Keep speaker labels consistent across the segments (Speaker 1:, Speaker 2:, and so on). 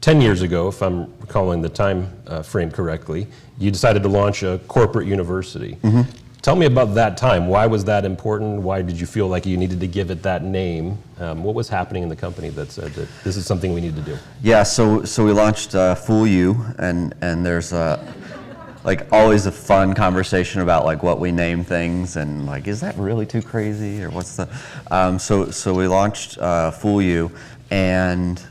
Speaker 1: 10 years ago, if I'm recalling the time frame correctly, you decided to launch a corporate university. Tell me about that time. Why was that important? Why did you feel like you needed to give it that name? What was happening in the company that said that this is something we need to do?
Speaker 2: Yeah, so we launched Fool You, and there's like always a fun conversation about like what we name things and like, is that really too crazy or what's the, so we launched Fool You, and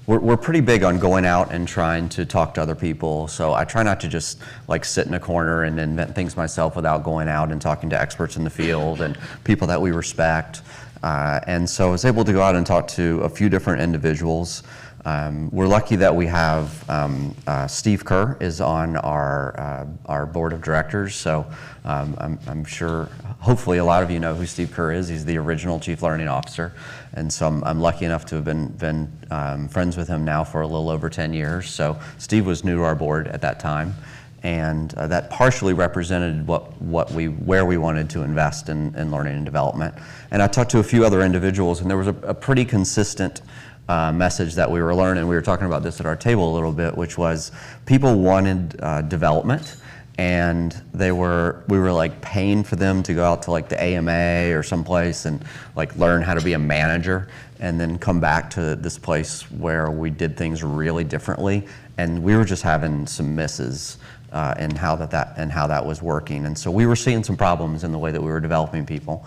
Speaker 2: we're pretty big on going out and trying to talk to other people. So I try not to just like sit in a corner and invent things myself without going out and talking to experts in the field and people that we respect. And so I was able to go out and talk to a few different individuals. We're lucky that we have Steve Kerr is on our board of directors. So I'm sure, hopefully a lot of you know who Steve Kerr is. He's the original Chief Learning Officer. And so I'm lucky enough to have been friends with him now for a little over 10 years. So Steve was new to our board at that time. And that partially represented where we wanted to invest in learning and development. And I talked to a few other individuals, and there was a pretty consistent message that we were learning. We were talking about this at our table a little bit, which was people wanted development, and we were like paying for them to go out to like the AMA or someplace and like learn how to be a manager, and then come back to this place where we did things really differently, and we were just having some misses in how that was working. And so we were seeing some problems in the way that we were developing people.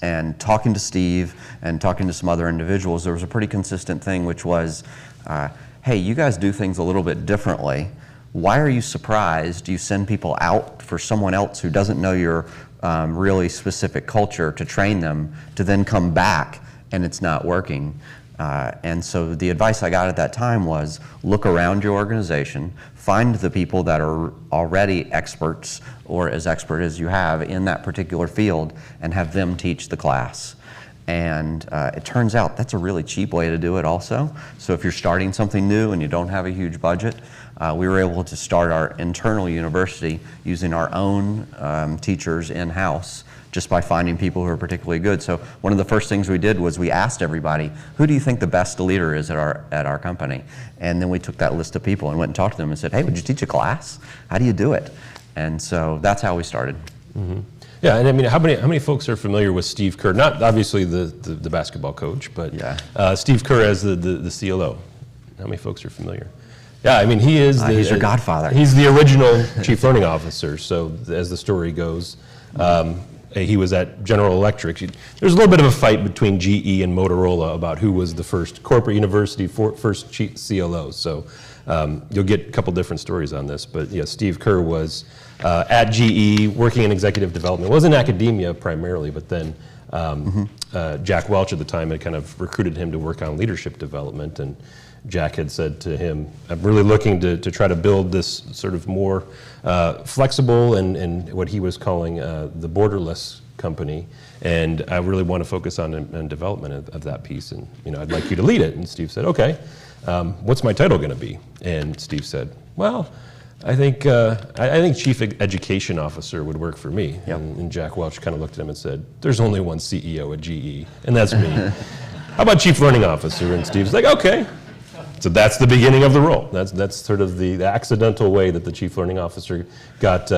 Speaker 2: And talking to Steve and talking to some other individuals, there was a pretty consistent thing, which was, hey, you guys do things a little bit differently. Why are you surprised you send people out for someone else who doesn't know your really specific culture to train them to then come back and it's not working? And so the advice I got at that time was look around your organization, find the people that are already experts or as expert as you have in that particular field and have them teach the class. And it turns out that's a really cheap way to do it also. So if you're starting something new and you don't have a huge budget, we were able to start our internal university using our own teachers in-house, just by finding people who are particularly good. So one of the first things we did was we asked everybody, who do you think the best leader is at our company? And then we took that list of people and went and talked to them and said, hey, would you teach a class? How do you do it? And so that's how we started.
Speaker 1: Mm-hmm. Yeah, and I mean, how many folks are familiar with Steve Kerr? Not obviously the basketball coach, but yeah. Steve Kerr as the CLO. How many folks are familiar? Yeah, I mean, he is
Speaker 2: he's your godfather.
Speaker 1: He's the original Chief Learning Officer, so as the story goes. He was at General Electric. There's a little bit of a fight between GE and Motorola about who was the first corporate university first CLO. So you'll get a couple different stories on this. But yeah, Steve Kerr was at GE working in executive development. Was in academia primarily, but then Jack Welch at the time had kind of recruited him to work on leadership development. And Jack had said to him, I'm really looking to try to build this sort of more flexible and what he was calling the borderless company, and I really want to focus on development of that piece, and I'd like you to lead it. And Steve said, okay, what's my title going to be? And Steve said, well, I think Chief Education Officer would work for me. Yep. And Jack Welch kind of looked at him and said, there's only one CEO at GE, and that's me. How about Chief Learning Officer? And Steve's like, okay. So that's the beginning of the role. That's sort of the accidental way that the Chief Learning Officer got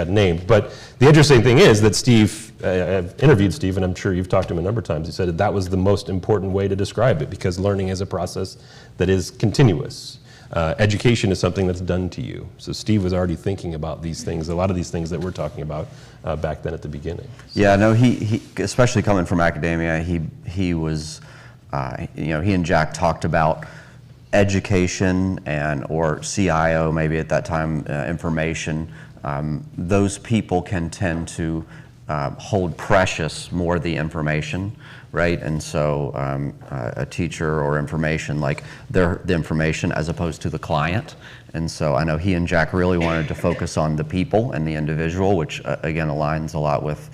Speaker 1: named. But the interesting thing is that Steve, I've interviewed Steve, and I'm sure you've talked to him a number of times. He said that was the most important way to describe it, because learning is a process that is continuous. Education is something that's done to you. So Steve was already thinking about these things, a lot of these things that we're talking about back then at the beginning. So.
Speaker 2: Yeah, no, he especially coming from academia, he was, he and Jack talked about education or CIO maybe at that time, information. Those people can tend to hold precious more the information, right? And so a teacher or information, like the information as opposed to the client. And so I know he and Jack really wanted to focus on the people and the individual, which again aligns a lot with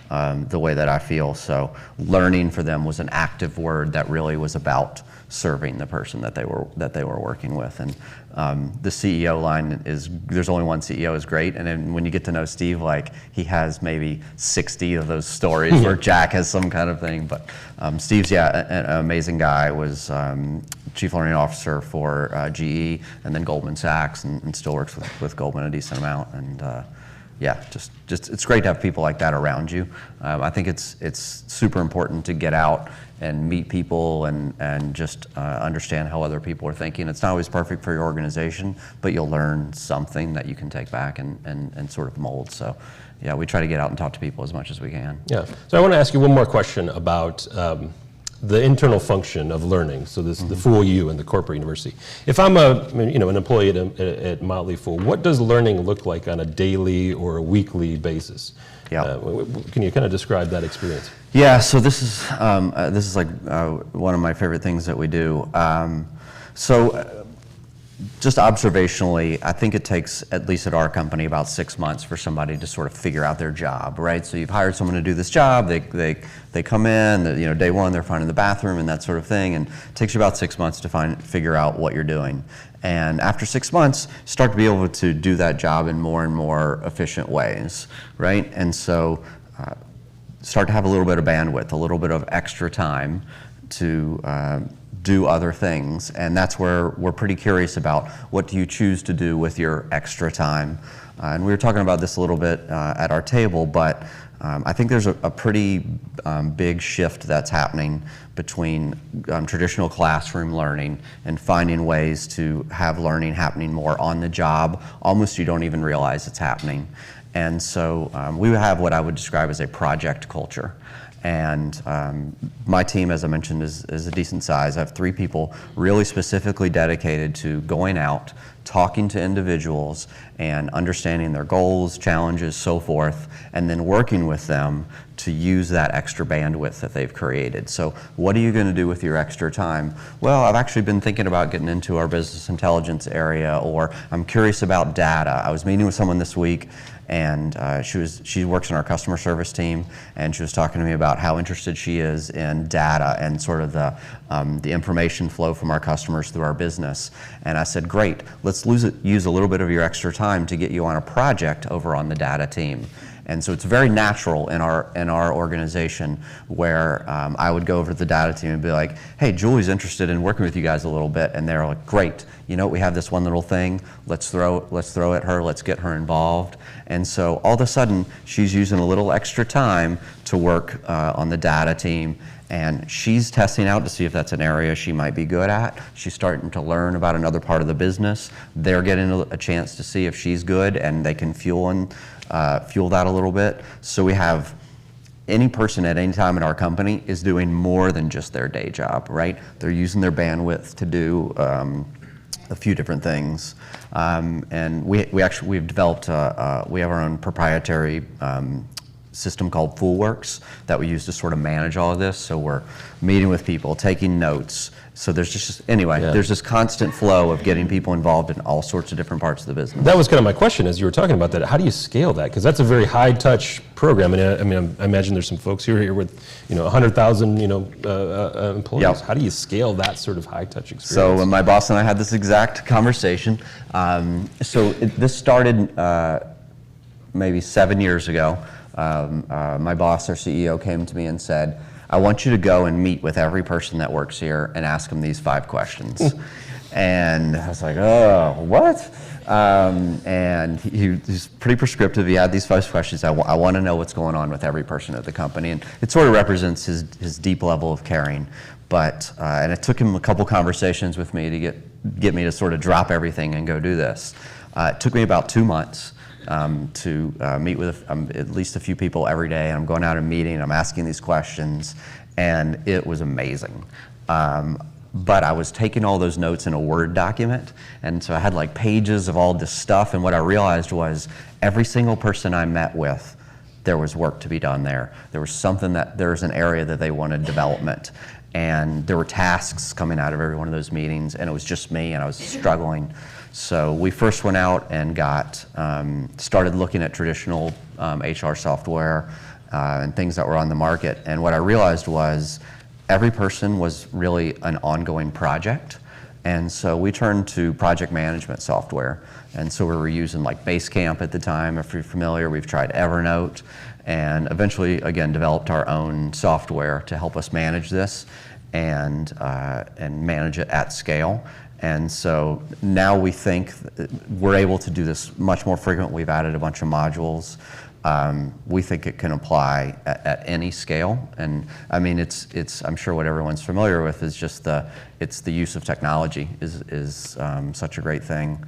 Speaker 2: the way that I feel. So learning for them was an active word that really was about serving the person that they were working with. And the CEO line is, there's only one CEO, is great. And then when you get to know Steve, like, he has maybe 60 of those stories where Jack has some kind of thing. But Steve's, an amazing guy. Was Chief Learning Officer for GE and then Goldman Sachs, and still works with Goldman a decent amount. And just it's great to have people like that around you. I think it's super important to get out and meet people and just understand how other people are thinking. It's not always perfect for your organization, but you'll learn something that you can take back and sort of mold. So yeah, we try to get out and talk to people as much as we can.
Speaker 1: Yeah, so I want to ask you one more question about the internal function of learning. So this, the Fool You and the corporate university. If I'm an employee at Motley Fool, what does learning look like on a daily or a weekly basis?
Speaker 2: Yeah.
Speaker 1: Can you kind of describe that experience?
Speaker 2: Yeah. So this is like one of my favorite things that we do. Just observationally, I think it takes, at least at our company, about 6 months for somebody to sort of figure out their job, right? So you've hired someone to do this job, they come in, day one they're finding the bathroom and that sort of thing, and it takes you about 6 months to figure out what you're doing. And after 6 months, start to be able to do that job in more and more efficient ways, right? And so start to have a little bit of bandwidth, a little bit of extra time to do other things, and that's where we're pretty curious about what do you choose to do with your extra time. And we were talking about this a little bit at our table, but I think there's a pretty big shift that's happening between traditional classroom learning and finding ways to have learning happening more on the job. Almost you don't even realize it's happening. And so we have what I would describe as a project culture. And my team, as I mentioned, is a decent size. I have 3 people really specifically dedicated to going out, talking to individuals, and understanding their goals, challenges, so forth, and then working with them to use that extra bandwidth that they've created. So what are you going to do with your extra time? Well, I've actually been thinking about getting into our business intelligence area, or I'm curious about data. I was meeting with someone this week, and she works in our customer service team, and she was talking to me about how interested she is in data and sort of the information flow from our customers through our business. And I said, great, let's use a little bit of your extra time to get you on a project over on the data team. And so it's very natural in our organization where I would go over to the data team and be like, hey, Julie's interested in working with you guys a little bit. And they're like, great, we have this one little thing, let's throw at her, let's get her involved. And so all of a sudden, she's using a little extra time to work on the data team. And she's testing out to see if that's an area she might be good at. She's starting to learn about another part of the business. They're getting a chance to see if she's good, and they can fuel that a little bit. So we have any person at any time in our company is doing more than just their day job, right? They're using their bandwidth to do a few different things. And we've developed, we have our own proprietary system called FoolWorks that we use to sort of manage all of this. So we're meeting with people, taking notes. So there's there's this constant flow of getting people involved in all sorts of different parts of the business.
Speaker 1: That was kind of my question as you were talking about that. How do you scale that? Because that's a very high-touch program. And I imagine there's some folks here with 100,000 employees.
Speaker 2: Yep.
Speaker 1: How do you scale that sort of high-touch experience?
Speaker 2: So my boss and I had this exact conversation. This started maybe 7 years ago. My boss, our CEO, came to me and said, I want you to go and meet with every person that works here and ask them these 5 questions. And I was like, oh, what? And he's pretty prescriptive. He had these 5 questions. I want to know what's going on with every person at the company. And it sort of represents his deep level of caring. But, and it took him a couple conversations with me to get me to sort of drop everything and go do this. It took me about 2 months. To meet with at least a few people every day. And I'm going out and meeting, and I'm asking these questions, and it was amazing. But I was taking all those notes in a Word document, and so I had like pages of all this stuff, and what I realized was every single person I met with, there was work to be done there. There was an area that they wanted development, and there were tasks coming out of every one of those meetings, and it was just me, and I was struggling. So we first went out and started looking at traditional HR software, and things that were on the market. And what I realized was every person was really an ongoing project. And so we turned to project management software. And so we were using like Basecamp at the time, if you're familiar. We've tried Evernote, and eventually, again, developed our own software to help us manage this and manage it at scale. And so now we think we're able to do this much more frequent. We've added a bunch of modules. We think it can apply at any scale. And I mean, it's I'm sure what everyone's familiar with is just the use of technology is such a great thing.